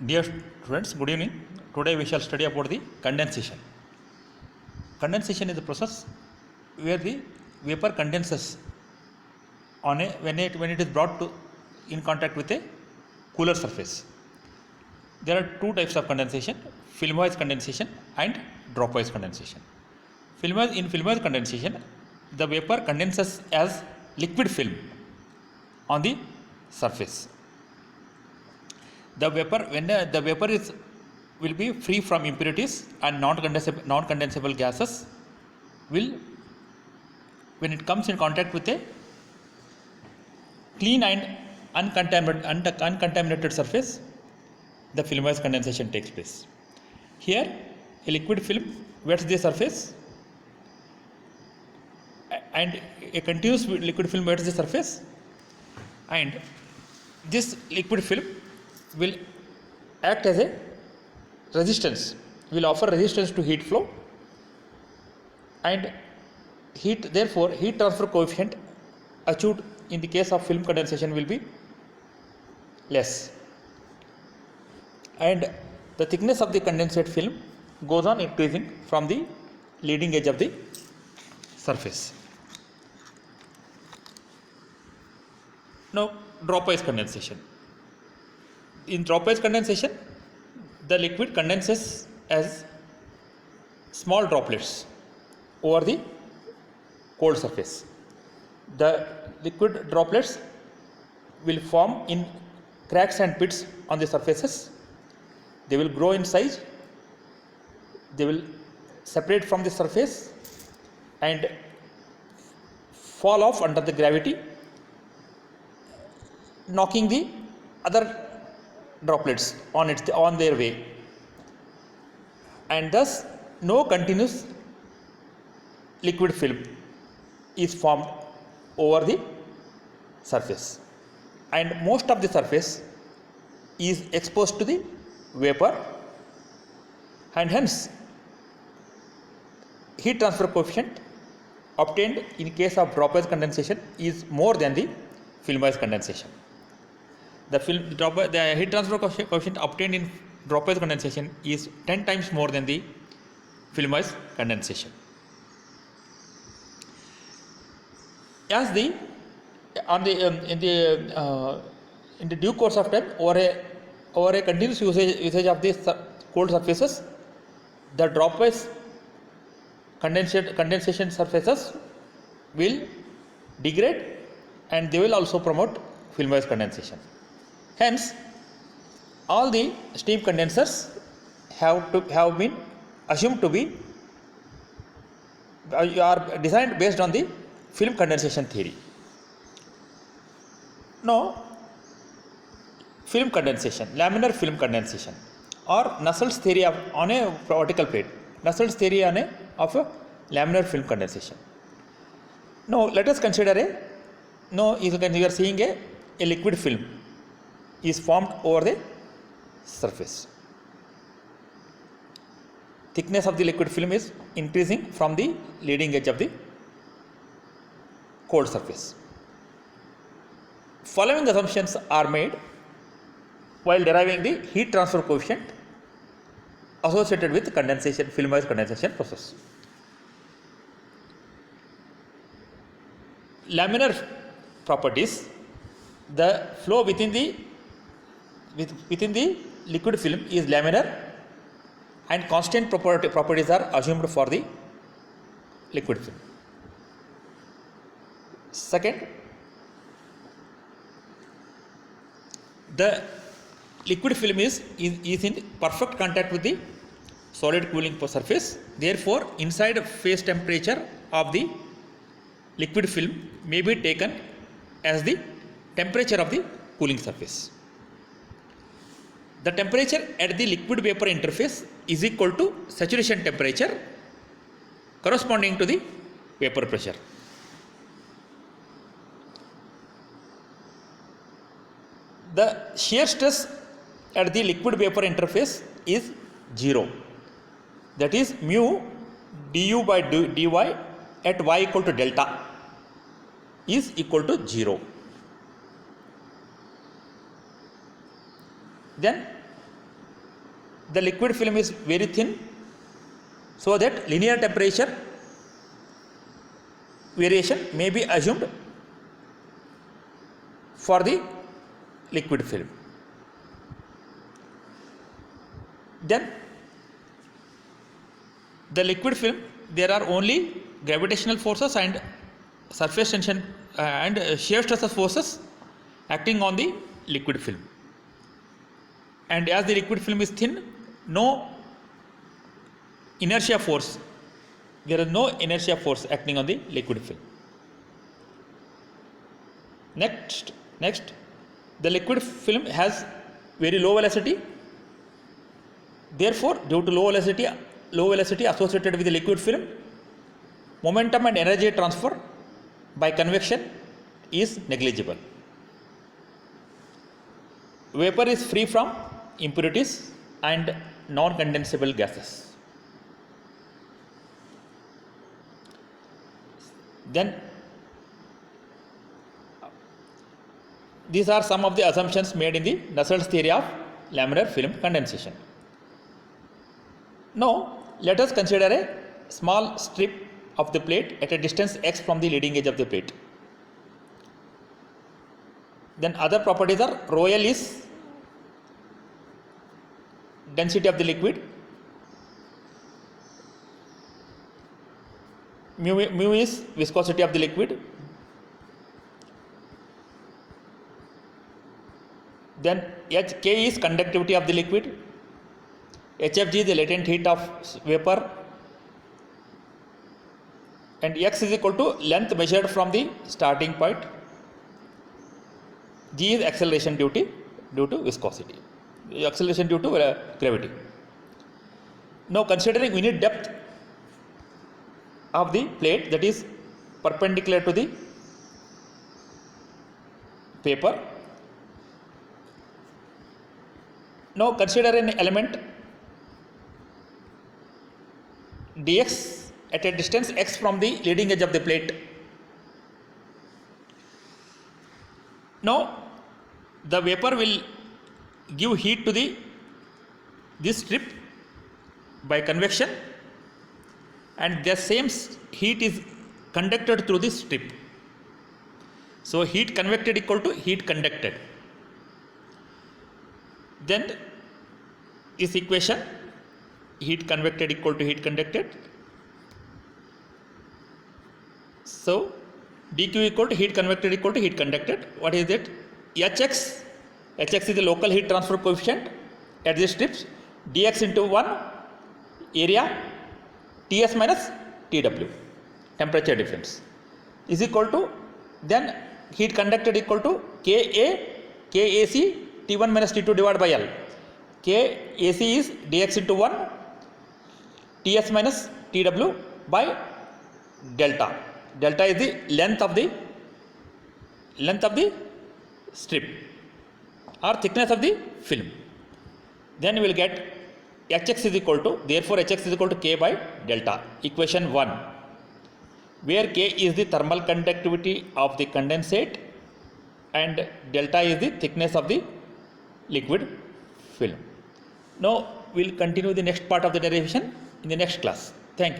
Dear students, good evening. Today we shall study about the condensation. Condensation is a process where the vapor condenses on when it is brought to in contact with a cooler surface. There are two types of condensation: film-wise condensation and drop-wise condensation. In film-wise condensation, the vapor condenses as liquid film on the surface. The vapor, when the vapor will be free from impurities and non-condensable gases, will, when it comes in contact with a clean and uncontaminated surface, the film-wise condensation takes place. Here, a liquid film wets the surface, and a continuous liquid film wets the surface, and this liquid film will act as a resistance, will offer resistance to heat flow, and therefore heat transfer coefficient achieved in the case of film condensation will be less, and the thickness of the condensate film goes on increasing from the leading edge of the surface. Now, drop-wise condensation. In drop-wise condensation, the liquid condenses as small droplets over the cold surface. The liquid droplets will form in cracks and pits on the surfaces. They will grow in size, they will separate from the surface and fall off under the gravity, knocking the other droplets on their way, and thus no continuous liquid film is formed over the surface, and most of the surface is exposed to the vapor, and hence heat transfer coefficient obtained in case of drop-wise condensation is more than the film-wise condensation. The heat transfer coefficient obtained in drop-wise condensation is 10 times more than the film-wise condensation. As in the due course of time, over a continuous usage of these cold surfaces, the drop-wise condensation surfaces will degrade, and they will also promote film-wise condensation. Hence, all the steam condensers have been assumed to be are designed based on the film condensation theory. Now, film condensation, laminar film condensation, or Nusselt's theory on a vertical plate, Nusselt's theory of a laminar film condensation. Now, let us consider you are seeing a liquid film is formed over the surface. Thickness of the liquid film is increasing from the leading edge of the cold surface. Following assumptions are made while deriving the heat transfer coefficient associated with condensation, film-wise condensation process. Laminar properties: the flow within the liquid film is laminar, and constant properties are assumed for the liquid film. Second, the liquid film is in perfect contact with the solid cooling surface. Therefore, inside phase temperature of the liquid film may be taken as the temperature of the cooling surface. The temperature at the liquid vapor interface is equal to saturation temperature corresponding to the vapor pressure. The shear stress at the liquid vapor interface is 0. That is mu du by dy at y equal to delta is equal to 0. Then the liquid film is very thin, so that linear temperature variation may be assumed for the liquid film. Then the liquid film, there are only gravitational forces and surface tension and shear stress forces acting on the liquid film. And as the liquid film is thin, no inertia force, there is no inertia force acting on the liquid film. Next, the liquid film has very low velocity. Therefore, due to low velocity associated with the liquid film, momentum and energy transfer by convection is negligible. Vapor is free from impurities and non-condensable gases. Then these are some of the assumptions made in the Nusselt's theory of laminar film condensation. Now let us consider a small strip of the plate at a distance x from the leading edge of the plate. Then other properties are rho L is density of the liquid, mu is viscosity of the liquid, then K is conductivity of the liquid, HFG is the latent heat of vapor, and X is equal to length measured from the starting point, G is acceleration due to viscosity, acceleration due to gravity. Now considering unit depth of the plate, that is perpendicular to the paper. Now consider an element dx at a distance x from the leading edge of the plate. Now the vapor will give heat to this strip by convection, and the same heat is conducted through this strip. So heat convected equal to heat conducted. Then this equation, heat convected equal to heat conducted. So dq equal to heat convected equal to heat conducted. What is it? Hx is the local heat transfer coefficient at the strips, dx into 1 area Ts minus Tw, temperature difference, is equal to, then heat conducted equal to Kac T1 minus T2 divided by L. Kac is dx into 1 Ts minus Tw by delta. Delta is the length of the strip or thickness of the film. Then you will get Hx is equal to, therefore Hx is equal to K by delta, equation 1, where K is the thermal conductivity of the condensate and delta is the thickness of the liquid film. Now we will continue the next part of the derivation in the next class.